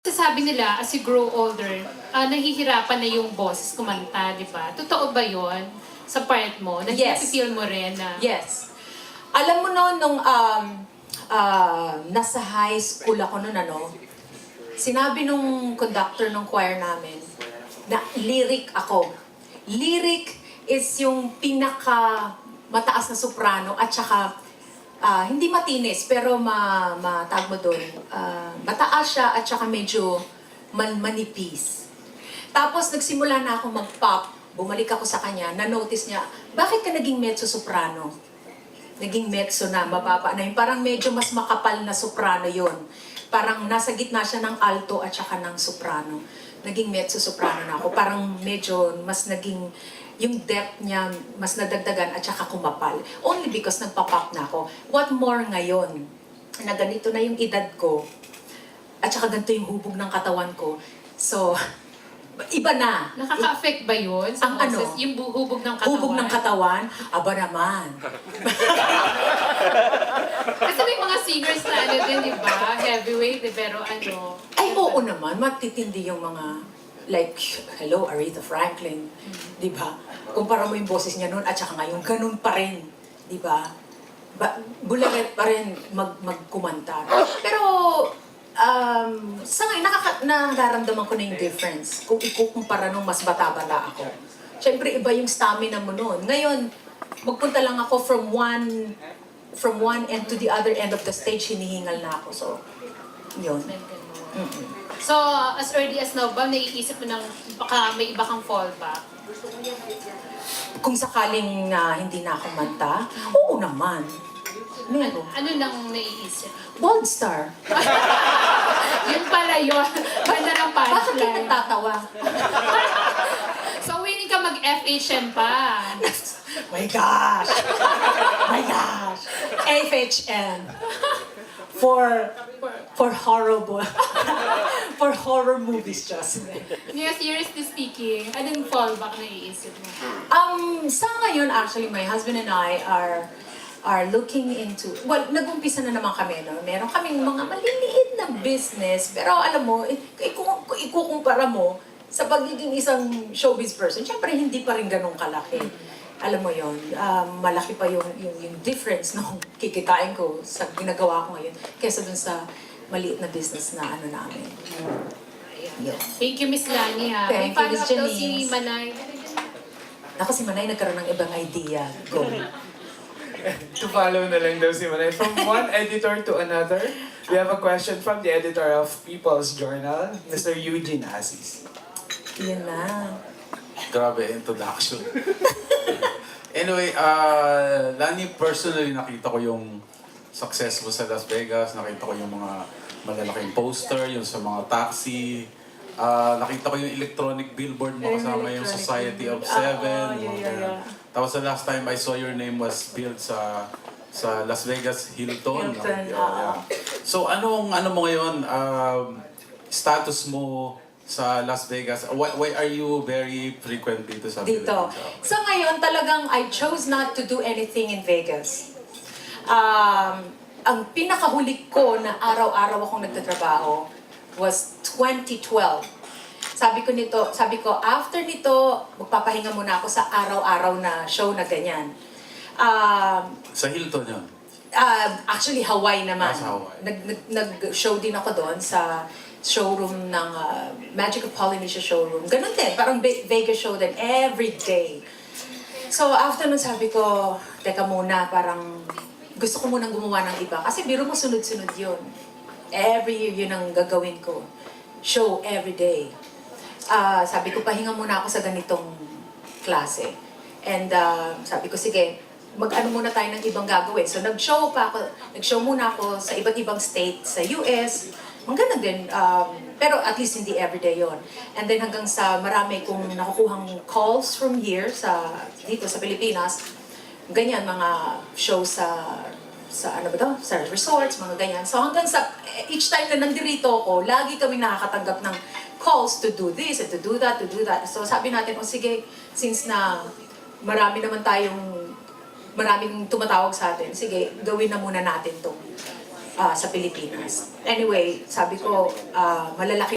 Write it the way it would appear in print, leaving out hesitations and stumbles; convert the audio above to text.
Sabi nila, as you grow older, nahihirapan na yung boses kumanta, di ba? Totoo ba yon sa part mo? Yes. Feel mo rin na... Yes. Alam mo no, nung nasa high school ako noon, sinabi nung conductor ng choir namin na lyric ako. Lyric is yung pinaka mataas na soprano at saka hindi matinis, pero matag mo doon. Mataas siya at saka medyo manipis. Tapos nagsimula na ako mag-pop. Bumalik ako sa kanya, na-notice niya, bakit ka naging mezzo-soprano? Naging mezzo na, mababa na yun. Parang medyo mas makapal na soprano yon. Parang nasa gitna siya ng alto at saka ng soprano. Naging mezzo-soprano na ako. Parang medyo mas naging yung depth niya mas nadagdagan at saka kumapal. Only because nagpa-pop na ako. What more ngayon, na ganito na yung edad ko, at saka ganito yung hubog ng katawan ko. So, iba na. Nakaka-affect ba yun sa ang boses? Yung hubog ng katawan? Hubog ng katawan? Aba naman. Kasi may mga singers na din, di ba? Heavyweight, pero Ay, oo naman. Matitindi yung mga like, hello, Aretha Franklin, di ba? Kumpara mo yung boses niya noon at saka ngayon, ganun pa rin, di ba? Bularet pa rin magkumanta. Pero, sa ngayon, nararamdaman ko na yung difference kung ikukumpara nung mas bata-bata ako. Siyempre, iba yung stamina mo noon. Ngayon, magpunta lang ako from one end to the other end of the stage, hinihingal na ako. So, yun. So, as early as now ba, naiisip mo ng baka may iba kang fallback? Kung sakaling hindi na ako manta, oo naman. Meron. Ano nang naiisip? Bold Star. Yun pala yun. Banda ng Bakit ka punchline. natatawa? So, willing ka mag-FHM pa. My gosh! My gosh! FHM. For horrible. For horror movies, just. Yeah, seriously speaking, anong fallback na iisip mo? Sa ngayon, actually, my husband and I are looking into, well, nag-umpisa na naman kami, no? Meron kaming mga maliliit na business, pero alam mo, ikukumpara mo sa pagiging isang showbiz person, syempre hindi pa rin ganun kalaki. Alam mo yon, malaki pa yung difference ng kikitain ko sa ginagawa ko ngayon kaysa dun sa maliit na business na namin. Yeah. Thank you, Miss Lani, ha. Thank May you, Miss follow-up daw si Janice. Manay. Ako si Manay nagkaroon ng ibang idea. Go. To follow na lang daw si Manay. From one editor to another, we have a question from the editor of People's Journal, Mr. Eugene Asis. Yun na. Grabe introduction. Anyway, Lani, personally nakita ko yung success mo sa Las Vegas, nakita ko yung mga malalaking poster, yung sa mga taxi, nakita ko yung electronic billboard mo kasama yung Society of Seven. Yeah. Tapos the last time I saw your name was built sa Las Vegas Hilton. Yeah. So ano mo ngayon, status mo sa Las Vegas? Why are you very frequent dito sa Dito. Philippines? So ngayon talagang I chose not to do anything in Vegas. Ang pinakahuli ko na araw-araw akong nagtatrabaho was 2012. Sabi ko, after nito, magpapahinga muna ako sa araw-araw na show na ganyan. Sa Hilton yun? Actually, Hawaii naman. Sa Hawaii. Nag-show din ako doon sa showroom ng Magic of Polynesia showroom. Ganun din, parang Vegas show din, every day. So after nun sabi ko, teka muna, parang gusto ko munang gumawa ng iba. Kasi biro mo sunod-sunod yun. Every year yun ang gagawin ko. Show every day. Sabi ko, pahinga muna ako sa ganitong klase. And sabi ko, sige, mag-ano muna tayo ng ibang gagawin. So nag-show muna ako sa iba't ibang state sa US. Ang ganda din, pero at least hindi everyday yon. And then hanggang sa marami kong nakukuhang calls from here, dito sa Pilipinas, ganyan, mga shows sa resorts, mga ganyan. So hanggang sa, each time na nandirito ako, lagi kami nakakatanggap ng calls to do this and to do that. So sabi natin, sige, since na maraming tumatawag sa atin, sige, gawin na muna natin itong sa Pilipinas. Anyway, sabi ko, malalaki